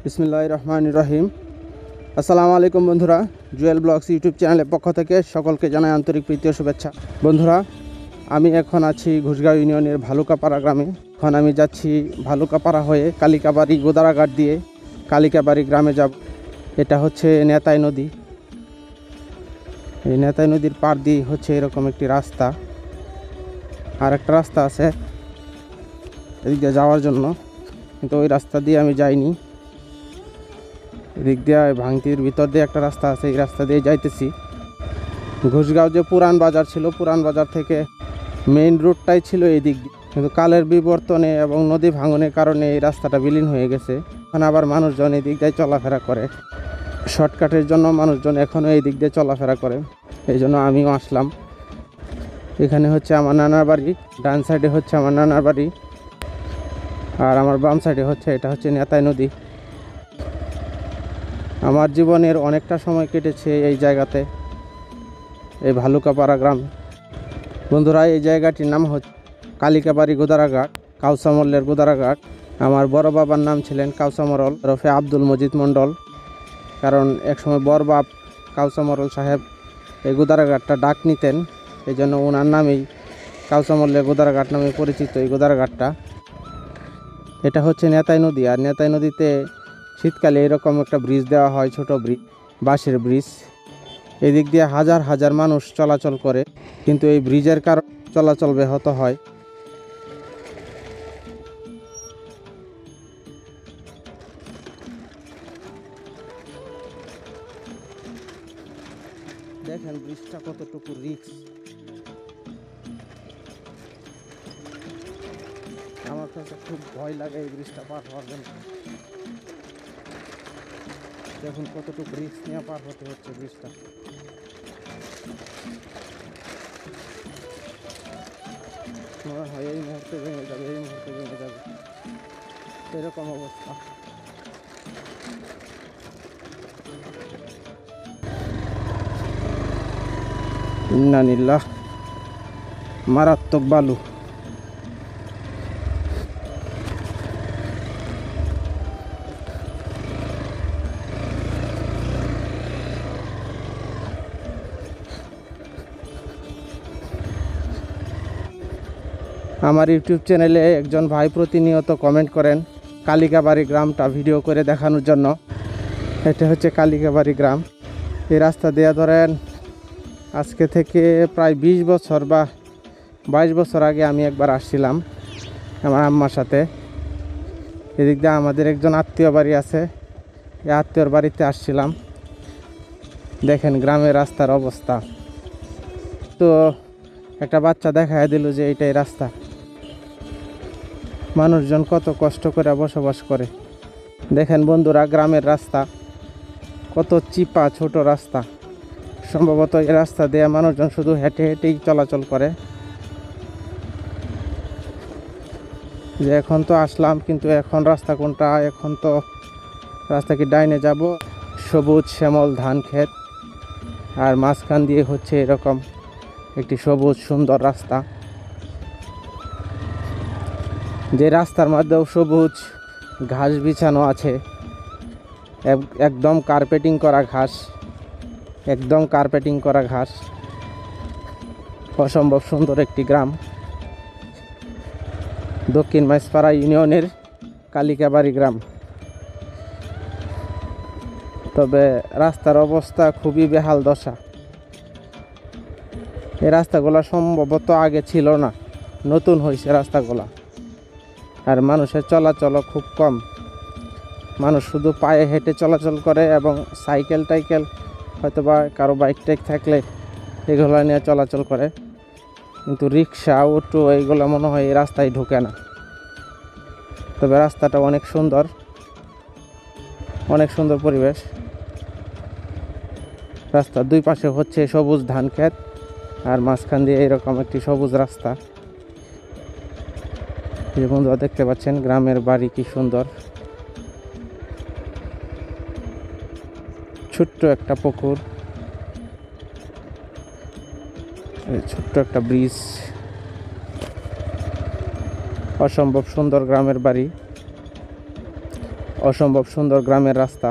বিসমিল্লাহির রহমানির রহিম। আসসালামু আলাইকুম বন্ধুরা, জুয়েল ব্লগস ইউটিউব চ্যানেলের পক্ষ থেকে সকলকে জানাই আন্তরিক প্রীতি ও শুভেচ্ছা। বন্ধুরা, আমি এখন আছি ঘুষগাঁও ইউনিয়নের ভালুকাপাড়া গ্রামে। এখন আমি যাচ্ছি ভালুকাপাড়া হয়ে কালিকাবাড়ি গোদারাঘাট দিয়ে কালিকাবাড়ি গ্রামে যাব। এটা হচ্ছে নেতাই নদী। এই নেতাই নদীর পাড় দিয়ে হচ্ছে এরকম একটি রাস্তা, আর একটা রাস্তা আছে এদিক দিয়ে যাওয়ার জন্য, কিন্তু ওই রাস্তা দিয়ে আমি যাইনি। এদিক দিয়ে ভাঙতির ভিতর দিয়ে একটা রাস্তা আছে, এই রাস্তা দিয়ে যাইতেছি। ঘুষগাঁও যে পুরান বাজার ছিল, পুরান বাজার থেকে মেইন রুটটাই ছিল এই দিক দিয়ে, কিন্তু কালের বিবর্তনে এবং নদী ভাঙনের কারণে এই রাস্তাটা বিলীন হয়ে গেছে। এখন আবার মানুষজন এই দিক দিয়ে চলাফেরা করে, শর্টকাটের জন্য মানুষজন এখনও এই দিক দিয়ে চলাফেরা করে। এই জন্য আমিও আসলাম। এখানে হচ্ছে আমার নানার বাড়ি, ডান সাইডে হচ্ছে আমার নানার বাড়ি, আর আমার বাম সাইডে হচ্ছে এটা হচ্ছে নেতাই নদী। আমার জীবনের অনেকটা সময় কেটেছে এই জায়গাতে, এই ভালুকাপাড়া গ্রাম। বন্ধুরা, এই জায়গাটির নাম হচ্ছে কালিকাবাড়ি গোদারাঘাট, কাউসা মল্লের গোদারাঘাট। আমার বড় বাবার নাম ছিলেন কাউসা মরল ওরফে আব্দুল মজিদ মণ্ডল, কারণ একসময় বড় বাপ কাউসা মরল সাহেব এই গোদারাঘাটটা ডাক নিতেন, এই জন্য ওনার নামেই কাউসা মল্লের গোদারাঘাট নামে পরিচিত এই গোদারাঘাটটা। এটা হচ্ছে নেতাই নদী, আর নেতাই নদীতে শীতকালে এরকম একটা ব্রিজ দেওয়া হয়, ছোট ব্রিজ, বাঁশের ব্রিজ। এদিক দিয়ে হাজার হাজার মানুষ চলাচল করে, কিন্তু এই ব্রিজের কারণে চলাচল ব্যাহত হয়। দেখেন ব্রিজটা কতটুকু রিস্ক। আমার কাছে খুব ভয় লাগে এই ব্রিজটা পার হওয়ার জন্য। দেখুন কতটুকু রিস্ক নিয়ে পার হতে হচ্ছে ব্রিজটা। মনে হয় এই মুহূর্তে ভেঙে যাবে, এই মুহূর্তে ভেঙে যাবে, এরকম অবস্থা। ইন্নালিল্লাহ, মারাত্মক বালু। আমার ইউটিউব চ্যানেলে একজন ভাই প্রতিনিয়ত কমেন্ট করেন কালিকাবাড়ি গ্রামটা ভিডিও করে দেখানোর জন্য। এটা হচ্ছে কালিকাবাড়ি গ্রাম। এই রাস্তা দিয়ে ধরেন আজকে থেকে প্রায় 20 বছর বা 22 বছর আগে আমি একবার আসছিলাম আমার আম্মার সাথে। এদিক দিয়ে আমাদের একজন আত্মীয় বাড়ি আছে, এই আত্মীয়র বাড়িতে আসছিলাম। দেখেন গ্রামের রাস্তার অবস্থা। তো একটা বাচ্চা দেখায় দিল যে এইটাই রাস্তা। মানুষজন কত কষ্ট করে বসবাস করে। দেখেন বন্ধুরা, গ্রামের রাস্তা কত চিপা ছোট রাস্তা। সম্ভবত এই রাস্তা দিয়ে মানুষজন শুধু হেঁটে হেঁটেই চলাচল করে। যে এখন তো আসলাম, কিন্তু এখন রাস্তা কোনটা? এখন তো রাস্তা কি ডাইনে যাব? সবুজ শ্যামল ধান ক্ষেত, আর মাঝখান দিয়ে হচ্ছে এরকম একটি সবুজ সুন্দর রাস্তা, যে রাস্তার মধ্যেও সবুজ ঘাস বিছানো আছে, একদম কার্পেটিং করা ঘাস, একদম কার্পেটিং করা ঘাস। অসম্ভব সুন্দর একটি গ্রাম, দক্ষিণ মাইজপাড়া ইউনিয়নের কালিকাবাড়ি গ্রাম। তবে রাস্তার অবস্থা খুবই বেহাল দশা। এই রাস্তাগুলো সম্ভবত আগে ছিল না, নতুন হয়েছে রাস্তাগুলা। আর মানুষের চলাচলও খুব কম, মানুষ শুধু পায়ে হেঁটে চলাচল করে, এবং সাইকেল টাইকেল হয়তো বা কারো বাইক টাইক থাকলে এগুলো নিয়ে চলাচল করে, কিন্তু রিক্সা অটো এইগুলো মনে হয় এই রাস্তায় ঢুকে না। তবে রাস্তাটা অনেক সুন্দর, অনেক সুন্দর পরিবেশ। রাস্তার দুই পাশে হচ্ছে সবুজ ধান ক্ষেত, আর মাঝখান দিয়ে এরকম একটি সবুজ রাস্তা। যে বন্ধুরা দেখতে পাচ্ছেন গ্রামের বাড়ি কি সুন্দর। ছোট্ট একটা পুকুর, ছোট্ট একটা ব্রিজ। অসম্ভব সুন্দর গ্রামের বাড়ি, অসম্ভব সুন্দর গ্রামের রাস্তা।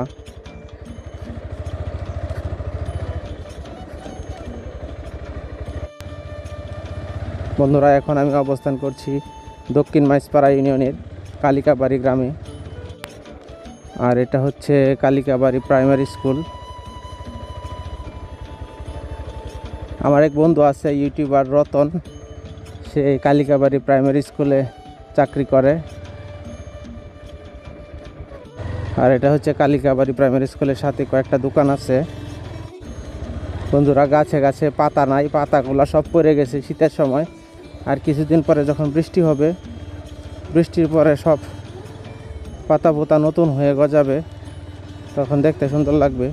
বন্ধুরা, এখন আমি অবস্থান করছি দক্ষিণ মাইজপাড়া ইউনিয়নের কালিকাবাড়ি গ্রামে। আর এটা হচ্ছে কালিকাবাড়ি প্রাইমারি স্কুল। আমার এক বন্ধু আছে ইউটিউবার রতন, সে কালিকাবাড়ি প্রাইমারি স্কুলে চাকরি করে। আর এটা হচ্ছে কালিকাবাড়ি প্রাইমারি স্কুলের সাথে কয়েকটা দোকান আছে। বন্ধুরা, গাছে গাছে পাতা নাই, পাতাগুলো সব পড়ে গেছে শীতের সময়। আর কিছুদিন পরে যখন বৃষ্টি হবে, বৃষ্টির পরে সব পাতা পোতা নতুন হয়ে গজাবে, তখন দেখতে সুন্দর লাগবে।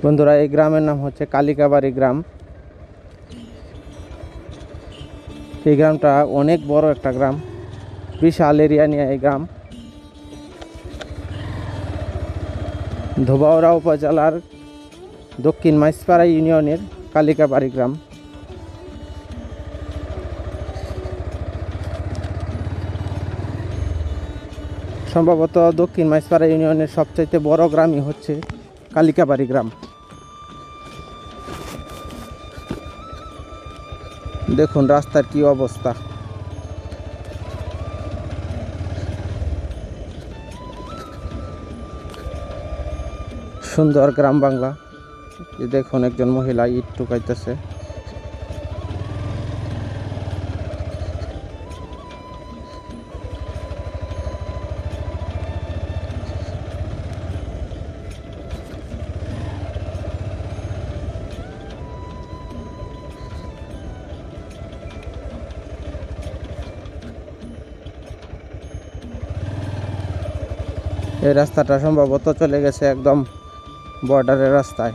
বন্ধুরা, এই গ্রামের নাম হচ্ছে কালিকাবাড়ি গ্রাম। এই গ্রামটা অনেক বড় একটা গ্রাম, বিশাল এরিয়া নিয়ে এই গ্রাম। ধোবাউড়া উপজেলার দক্ষিণ মাইজপাড়া ইউনিয়নের কালিকাবাড়ি গ্রাম। সম্ভবত দক্ষিণ মাইজপাড়া ইউনিয়নের সবচাইতে বড় গ্রামই হচ্ছে কালিকাবাড়ি গ্রাম। দেখুন রাস্তার কি অবস্থা। সুন্দর গ্রাম বাংলা। দেখুন একজন মহিলা ইট টুকাইতেছে। এই রাস্তাটা সম্ভবত চলে গেছে একদম বর্ডারের রাস্তায়।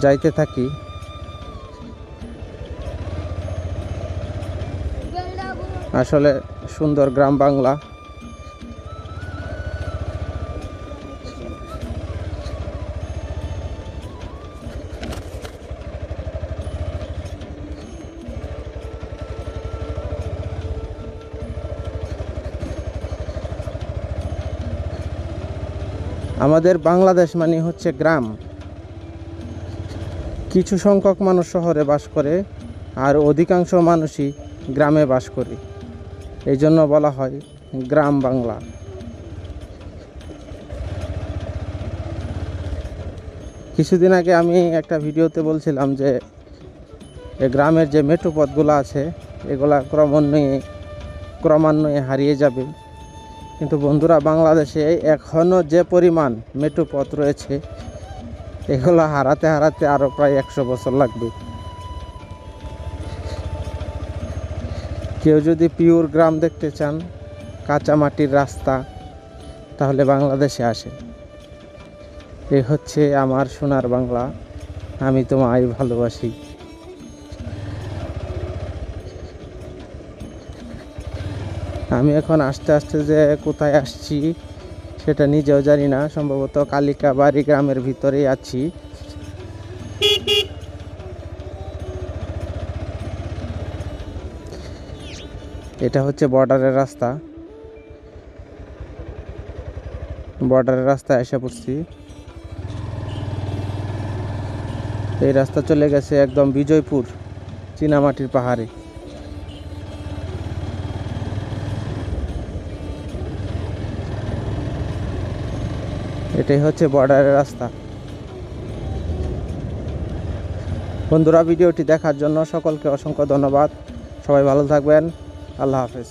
যাইতে থাকি। আসলে সুন্দর গ্রাম বাংলা। আমাদের বাংলাদেশ মানে হচ্ছে গ্রাম। কিছু সংখ্যক মানুষ শহরে বাস করে, আর অধিকাংশ মানুষই গ্রামে বাস করে। এই জন্য বলা হয় গ্রাম বাংলা। কিছুদিন আগে আমি একটা ভিডিওতে বলছিলাম যে এই গ্রামের যে মেট্রো পথগুলো আছে, এগুলা ক্রমান্বয়ে হারিয়ে যাবে। কিন্তু বন্ধুরা, বাংলাদেশে এখনও যে পরিমাণ মেট্রো পথ রয়েছে, এগুলো হারাতে হারাতে আরও প্রায় 100 বছর লাগবে। কেউ যদি পিওর গ্রাম দেখতে চান, কাঁচা মাটির রাস্তা, তাহলে বাংলাদেশে আসে। এ হচ্ছে আমার সোনার বাংলা, আমি তোমায় ভালোবাসি। আমি এখন আস্তে আস্তে যে কোথায় আসছি সেটা নিজেও জানি না। সম্ভবত কালিকাবাড়ি গ্রামের ভিতরেই আছি। এটা হচ্ছে বর্ডারের রাস্তা। বর্ডারের রাস্তায় এসে পড়ছি। এই রাস্তা চলে গেছে একদম বিজয়পুর চীনামাটির পাহাড়ে। এটাই হচ্ছে বর্ডারের রাস্তা। বন্ধুরা, ভিডিওটি দেখার জন্য সকলকে অসংখ্য ধন্যবাদ। সবাই ভালো থাকবেন। আল্লাহ হাফেজ।